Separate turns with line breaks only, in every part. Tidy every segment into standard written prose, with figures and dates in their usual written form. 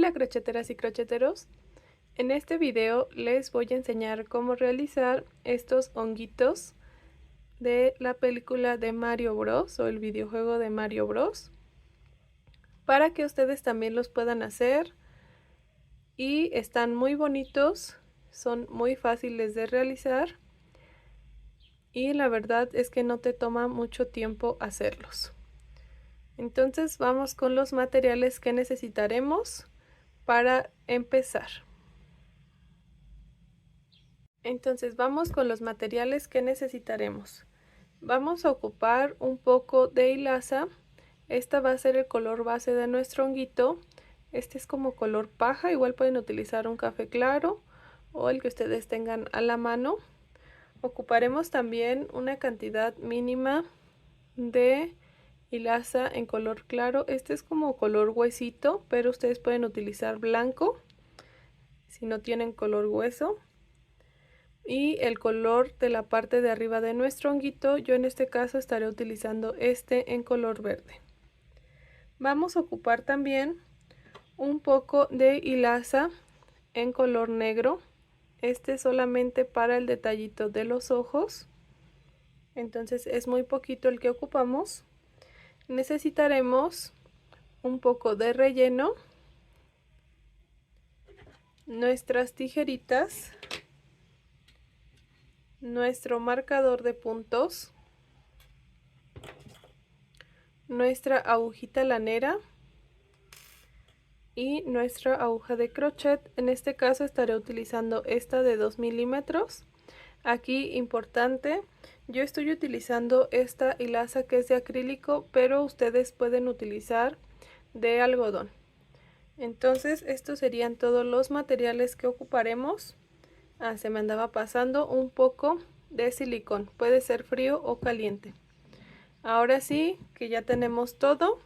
Hola crocheteras y crocheteros, en este video les voy a enseñar cómo realizar estos honguitos de la película de Mario Bros o el videojuego de Mario Bros para que ustedes también los puedan hacer y están muy bonitos, son muy fáciles de realizar y la verdad es que no te toma mucho tiempo hacerlos. Entonces vamos con los materiales que necesitaremos para empezar. Entonces vamos con los materiales que necesitaremos. Vamos a ocupar un poco de hilaza. Esta va a ser el color base de nuestro honguito. Este es como color paja, igual pueden utilizar un café claro o el que ustedes tengan a la mano. Ocuparemos también una cantidad mínima de hilaza en color claro. Este es como color huesito, pero ustedes pueden utilizar blanco si no tienen color hueso. Y el color de la parte de arriba de nuestro honguito, yo en este caso estaré utilizando este en color verde. Vamos a ocupar también un poco de hilaza en color negro. Este solamente para el detallito de los ojos, entonces es muy poquito el que ocupamos. Necesitaremos un poco de relleno, nuestras tijeritas, nuestro marcador de puntos, nuestra agujita lanera y nuestra aguja de crochet. En este caso estaré utilizando esta de 2 milímetros. Aquí importante, yo estoy utilizando esta hilaza que es de acrílico, pero ustedes pueden utilizar de algodón. Entonces estos serían todos los materiales que ocuparemos. Se me andaba pasando un poco de silicón, puede ser frío o caliente. Ahora sí que ya tenemos todo,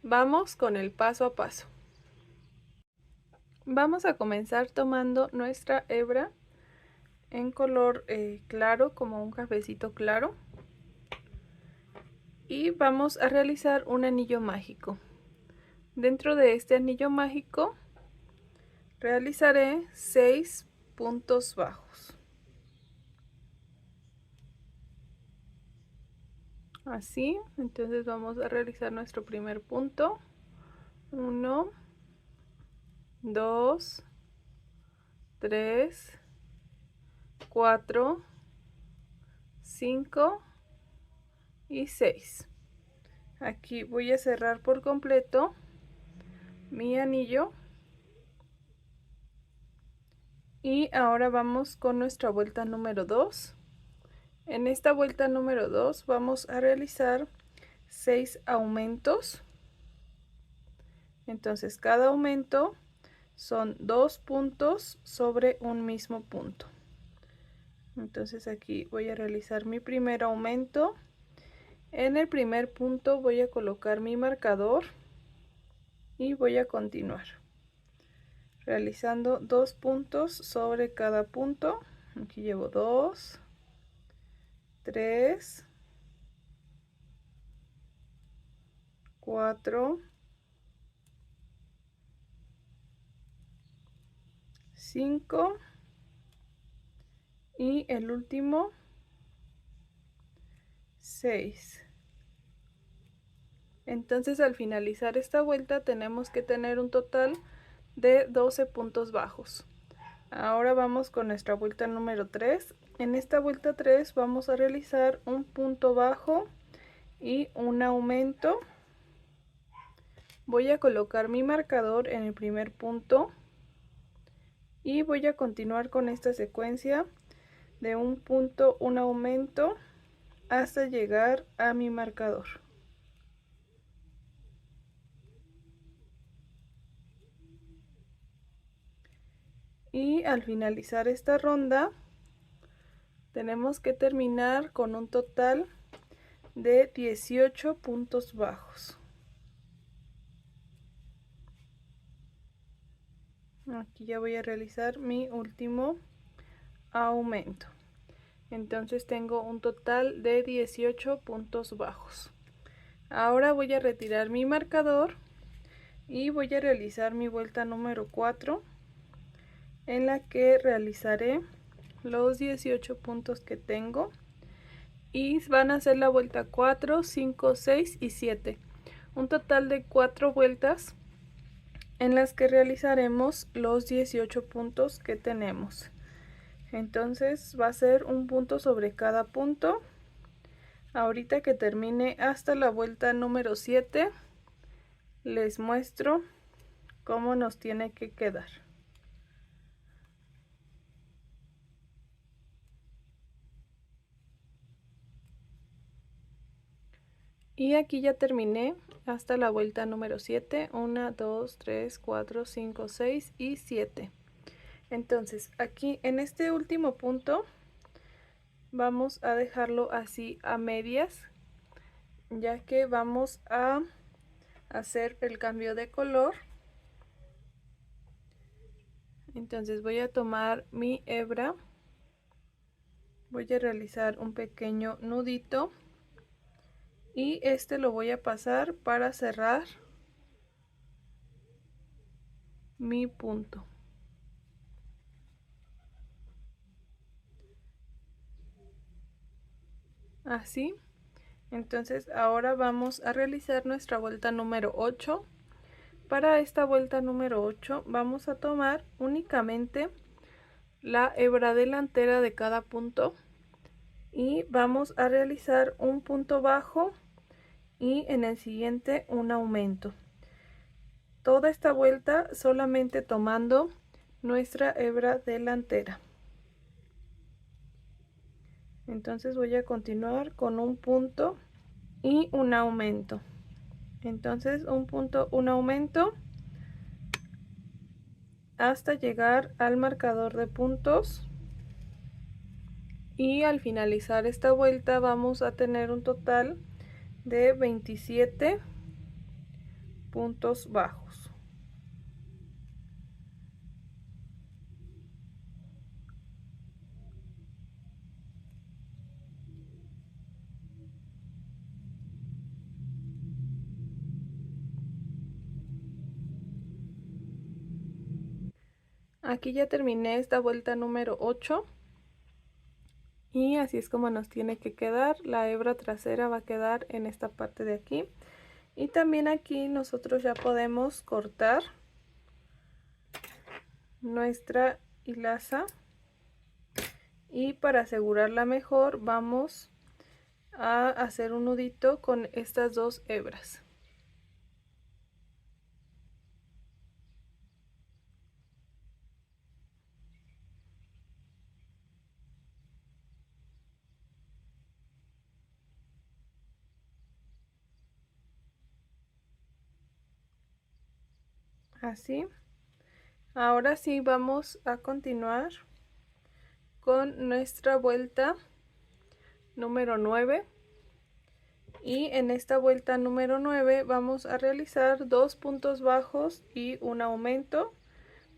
vamos con el paso a paso. Vamos a comenzar tomando nuestra hebra en color claro, como un cafecito claro, y vamos a realizar un anillo mágico. Dentro de este anillo mágico realizaré 6 puntos bajos. Así, entonces vamos a realizar nuestro primer punto. 1, 2, 3, 4, 5 y 6. Aquí voy a cerrar por completo mi anillo. Y ahora vamos con nuestra vuelta número 2. En esta vuelta número 2 vamos a realizar 6 aumentos. Entonces cada aumento son 2 puntos sobre un mismo punto. Entonces aquí voy a realizar mi primer aumento. En el primer punto voy a colocar mi marcador y voy a continuar realizando 2 puntos sobre cada punto. Aquí llevo 2, 3, 4, 5 y el último 6. Entonces al finalizar esta vuelta tenemos que tener un total de 12 puntos bajos. Ahora vamos con nuestra vuelta número 3. En esta vuelta 3 vamos a realizar un punto bajo y un aumento. Voy a colocar mi marcador en el primer punto y voy a continuar con esta secuencia de un punto, un aumento hasta llegar a mi marcador. Y al finalizar esta ronda tenemos que terminar con un total de 18 puntos bajos. Aquí ya voy a realizar mi último aumento. Entonces tengo un total de 18 puntos bajos. Ahora voy a retirar mi marcador y voy a realizar mi vuelta número 4, en la que realizaré los 18 puntos que tengo, y van a ser la vuelta 4, 5, 6 y 7, un total de 4 vueltas en las que realizaremos los 18 puntos que tenemos. Entonces va a ser un punto sobre cada punto. Ahorita que termine hasta la vuelta número 7, les muestro cómo nos tiene que quedar. Y aquí ya terminé hasta la vuelta número 7, 1, 2, 3, 4, 5, 6 y 7. Entonces aquí en este último punto vamos a dejarlo así a medias, ya que vamos a hacer el cambio de color. Entonces voy a tomar mi hebra, voy a realizar un pequeño nudito y este lo voy a pasar para cerrar mi punto. Así. Entonces ahora vamos a realizar nuestra vuelta número 8. Para esta vuelta número 8 vamos a tomar únicamente la hebra delantera de cada punto y vamos a realizar un punto bajo y en el siguiente un aumento. Toda esta vuelta solamente tomando nuestra hebra delantera. Entonces voy a continuar con un punto y un aumento. Entonces un punto, un aumento hasta llegar al marcador de puntos, y al finalizar esta vuelta vamos a tener un total de 27 puntos bajos. Aquí ya terminé esta vuelta número 8 y así es como nos tiene que quedar. La hebra trasera va a quedar en esta parte de aquí, y también aquí nosotros ya podemos cortar nuestra hilaza, y para asegurarla mejor vamos a hacer un nudito con estas dos hebras. Así. Ahora sí vamos a continuar con nuestra vuelta número 9, y en esta vuelta número 9 vamos a realizar 2 puntos bajos y un aumento.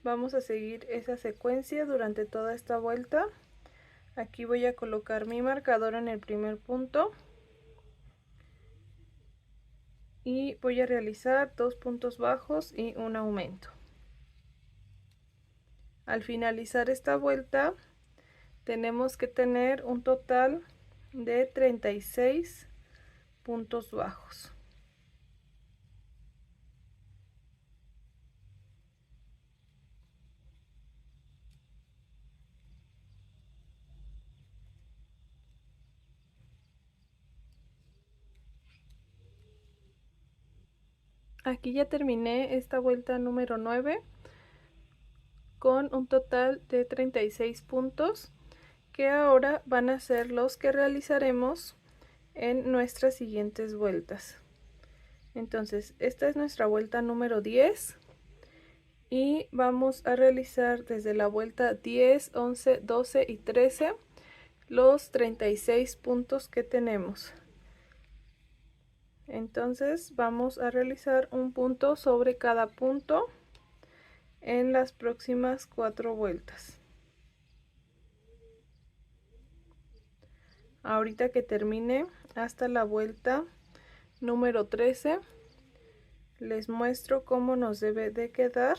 Vamos a seguir esa secuencia durante toda esta vuelta. Aquí voy a colocar mi marcador en el primer punto y voy a realizar 2 puntos bajos y un aumento. Al finalizar esta vuelta tenemos que tener un total de 36 puntos bajos. Aquí ya terminé esta vuelta número 9 con un total de 36 puntos, que ahora van a ser los que realizaremos en nuestras siguientes vueltas. Entonces esta es nuestra vuelta número 10 y vamos a realizar desde la vuelta 10, 11, 12 y 13 los 36 puntos que tenemos. Entonces vamos a realizar un punto sobre cada punto en las próximas 4 vueltas. Ahorita que termine hasta la vuelta número 13, les muestro cómo nos debe de quedar.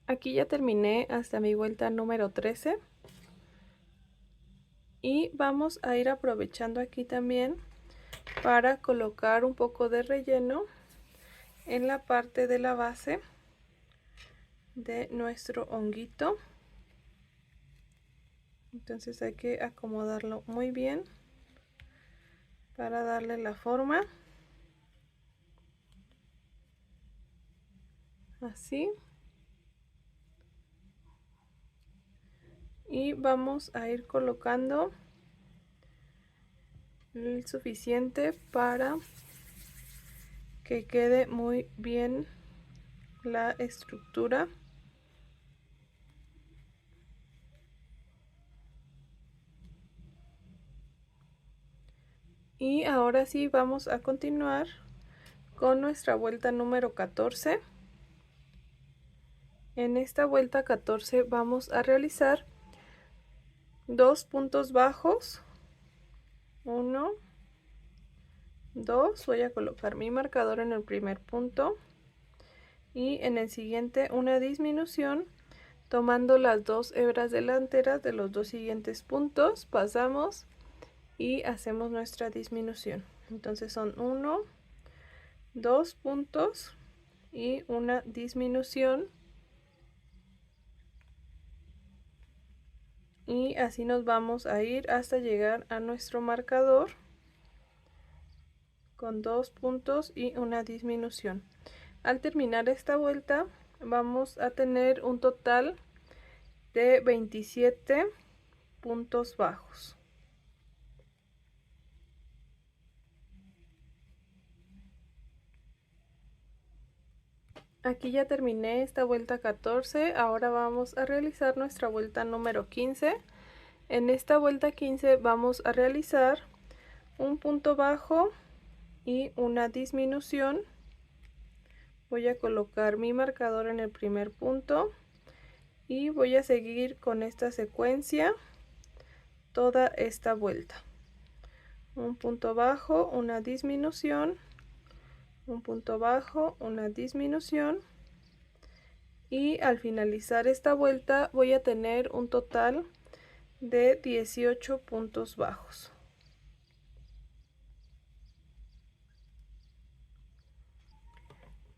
Aquí ya terminé hasta mi vuelta número 13 y vamos a ir aprovechando aquí también para colocar un poco de relleno en la parte de la base de nuestro honguito. Entonces hay que acomodarlo muy bien para darle la forma. Así. Y vamos a ir colocando el suficiente para que quede muy bien la estructura. Y ahora sí vamos a continuar con nuestra vuelta número 14. En esta vuelta 14 vamos a realizar 2 puntos bajos, 1, 2, voy a colocar mi marcador en el primer punto y en el siguiente una disminución tomando las 2 hebras delanteras de los 2 siguientes puntos, pasamos y hacemos nuestra disminución. Entonces son 1, 2 puntos y una disminución, y así nos vamos a ir hasta llegar a nuestro marcador con 2 puntos y una disminución. Al terminar esta vuelta vamos a tener un total de 27 puntos bajos. Aquí ya terminé esta vuelta 14, ahora vamos a realizar nuestra vuelta número 15. En esta vuelta 15 vamos a realizar un punto bajo y una disminución. Voy a colocar mi marcador en el primer punto y voy a seguir con esta secuencia toda esta vuelta. Un punto bajo, una disminución, un punto bajo, una disminución, y al finalizar esta vuelta voy a tener un total de 18 puntos bajos.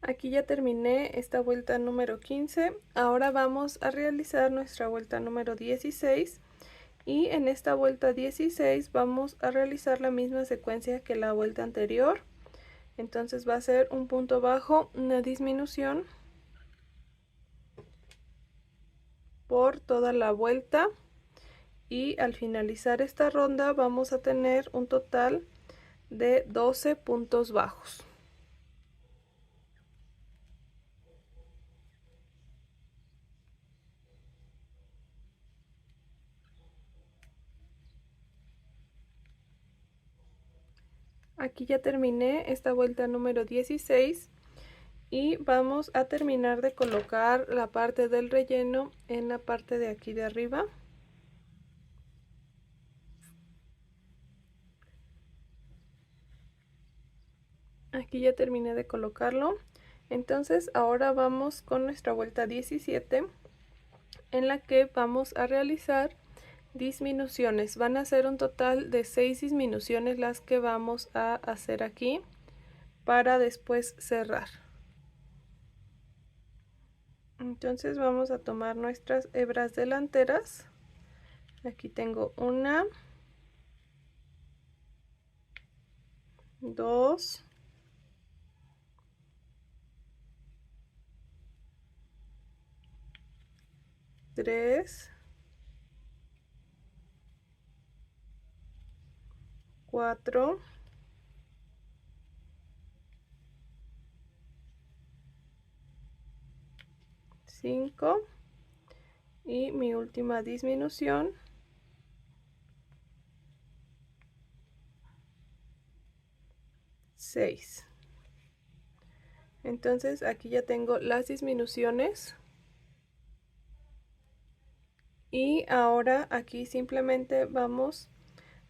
Aquí ya terminé esta vuelta número 15, ahora vamos a realizar nuestra vuelta número 16 y en esta vuelta 16 vamos a realizar la misma secuencia que la vuelta anterior. Entonces va a ser un punto bajo, una disminución por toda la vuelta, y al finalizar esta ronda vamos a tener un total de 12 puntos bajos. Aquí ya terminé esta vuelta número 16 y vamos a terminar de colocar la parte del relleno en la parte de aquí de arriba. Aquí ya terminé de colocarlo. Entonces ahora vamos con nuestra vuelta 17 en la que vamos a realizar disminuciones. Van a ser un total de 6 disminuciones las que vamos a hacer aquí para después cerrar. Entonces vamos a tomar nuestras hebras delanteras. Aquí tengo una, dos, tres, cuatro, 5 y mi última disminución, 6. Entonces aquí ya tengo las disminuciones. Y ahora aquí simplemente vamos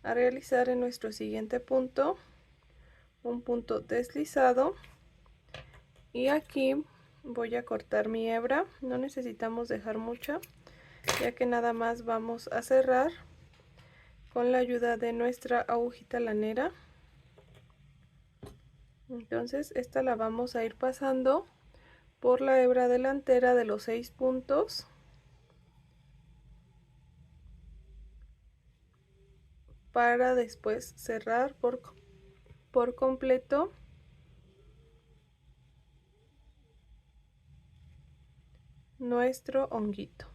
a realizar en nuestro siguiente punto un punto deslizado. Y aquí voy a cortar mi hebra. No necesitamos dejar mucha, ya que nada más vamos a cerrar con la ayuda de nuestra agujita lanera. Entonces esta la vamos a ir pasando por la hebra delantera de los 6 puntos para después cerrar por completo nuestro honguito.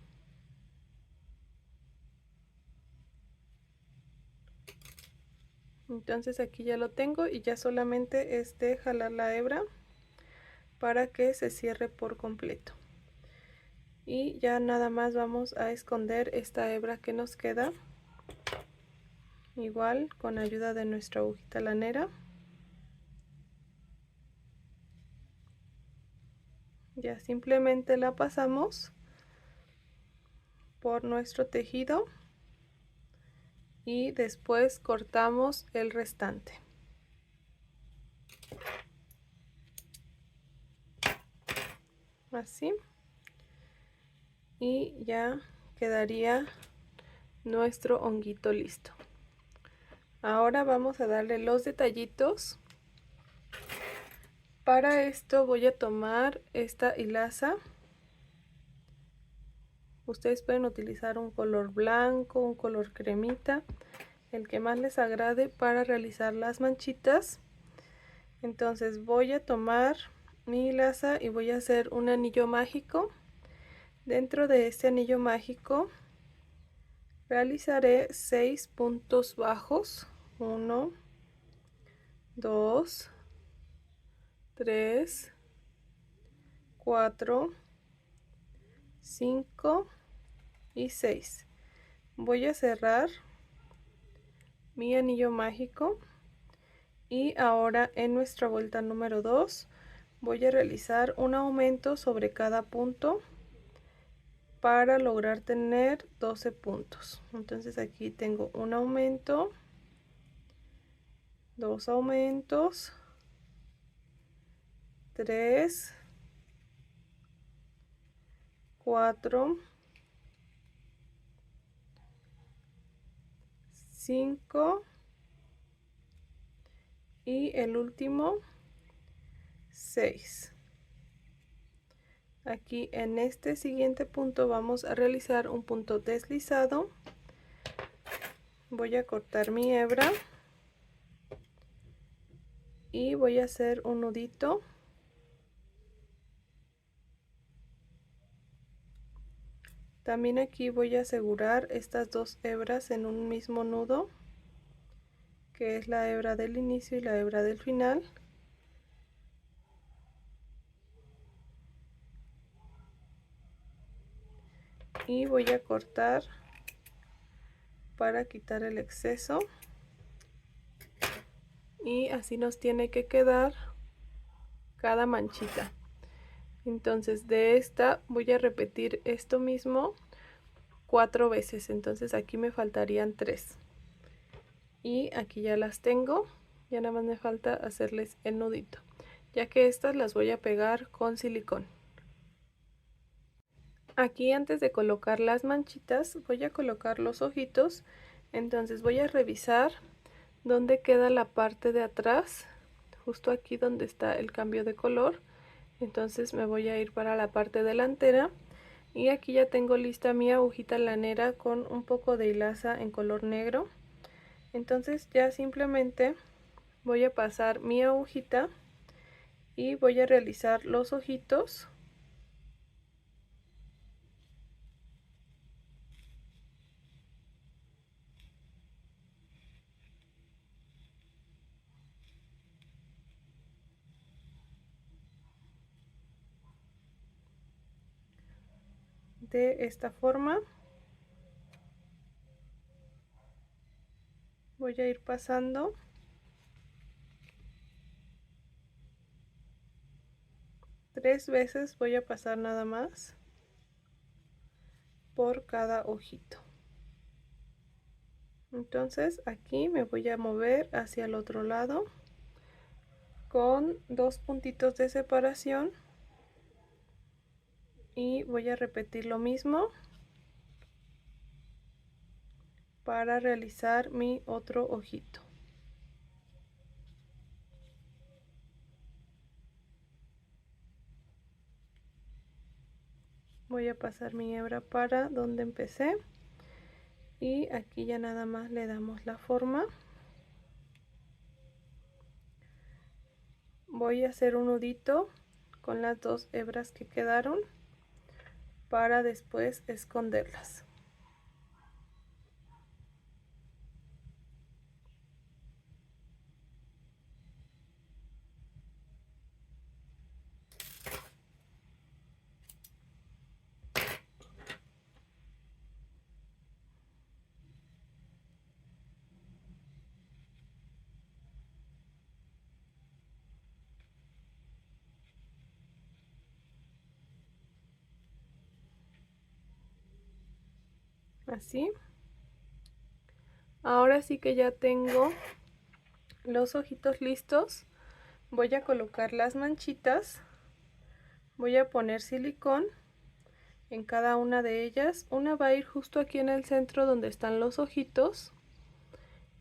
Entonces aquí ya lo tengo y ya solamente es de jalar la hebra para que se cierre por completo. Y ya nada más vamos a esconder esta hebra que nos queda, igual con ayuda de nuestra agujita lanera. Ya simplemente la pasamos por nuestro tejido y después cortamos el restante. Así. Y ya quedaría nuestro honguito listo. Ahora vamos a darle los detallitos. Para esto voy a tomar esta hilaza. Ustedes pueden utilizar un color blanco, un color cremita, el que más les agrade para realizar las manchitas. Entonces voy a tomar mi hilaza y voy a hacer un anillo mágico. Dentro de este anillo mágico realizaré 6 puntos bajos. 1, 2, 3, 4, 5 y 6. Voy a cerrar mi anillo mágico y ahora en nuestra vuelta número 2 voy a realizar un aumento sobre cada punto para lograr tener 12 puntos. Entonces aquí tengo un aumento, 2 aumentos, 3, 4, 5 y el último 6. Aquí en este siguiente punto vamos a realizar un punto deslizado. Voy a cortar mi hebra y voy a hacer un nudito. También aquí voy a asegurar estas dos hebras en un mismo nudo, que es la hebra del inicio y la hebra del final. Y voy a cortar para quitar el exceso. Y así nos tiene que quedar cada manchita. Entonces de esta voy a repetir esto mismo 4 veces. Entonces aquí me faltarían 3. Y aquí ya las tengo. Ya nada más me falta hacerles el nudito, ya que estas las voy a pegar con silicón. Aquí antes de colocar las manchitas voy a colocar los ojitos. Entonces voy a revisar dónde queda la parte de atrás, justo aquí donde está el cambio de color. Entonces me voy a ir para la parte delantera y aquí ya tengo lista mi agujita lanera con un poco de hilaza en color negro. Entonces ya simplemente voy a pasar mi agujita y voy a realizar los ojitos. De esta forma voy a ir pasando 3 veces voy a pasar nada más por cada ojito. Entonces aquí me voy a mover hacia el otro lado con 2 puntitos de separación y voy a repetir lo mismo para realizar mi otro ojito. Voy a pasar mi hebra para donde empecé y aquí ya nada más le damos la forma. Voy a hacer un nudito con las 2 hebras que quedaron para después esconderlas. Así. Ahora sí que ya tengo los ojitos listos. Voy a colocar las manchitas. Voy a poner silicón en cada una de ellas. Una va a ir justo aquí en el centro donde están los ojitos.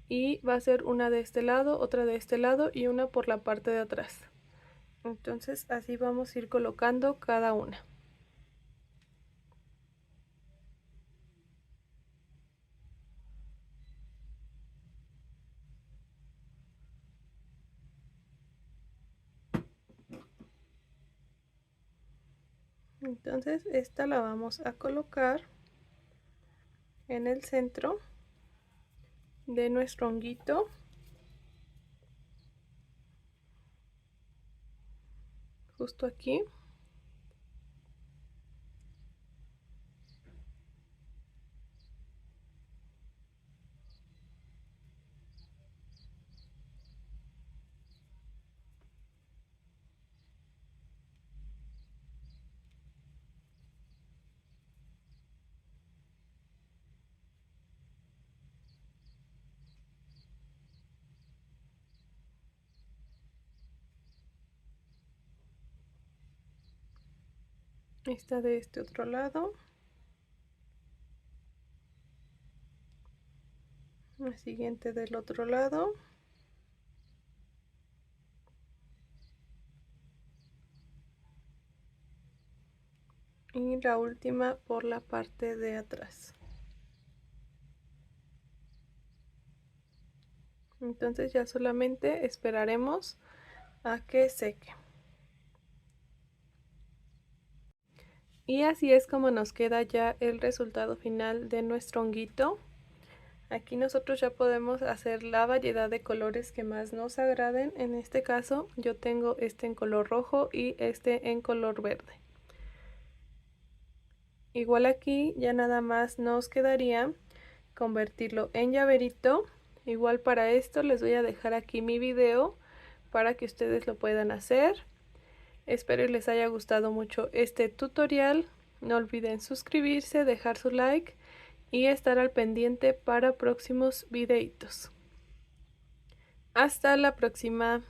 Y va a ser una de este lado, otra de este lado y una por la parte de atrás. Entonces así vamos a ir colocando cada una. Entonces esta la vamos a colocar en el centro de nuestro honguito. Justo aquí. Esta de este otro lado. La siguiente del otro lado. Y la última por la parte de atrás. Entonces ya solamente esperaremos a que seque. Y así es como nos queda ya el resultado final de nuestro honguito. Aquí nosotros ya podemos hacer la variedad de colores que más nos agraden. En este caso yo tengo este en color rojo y este en color verde. Igual aquí ya nada más nos quedaría convertirlo en llaverito. Igual para esto les voy a dejar aquí mi video para que ustedes lo puedan hacer. Espero les haya gustado mucho este tutorial. No olviden suscribirse, dejar su like y estar al pendiente para próximos videitos. Hasta la próxima.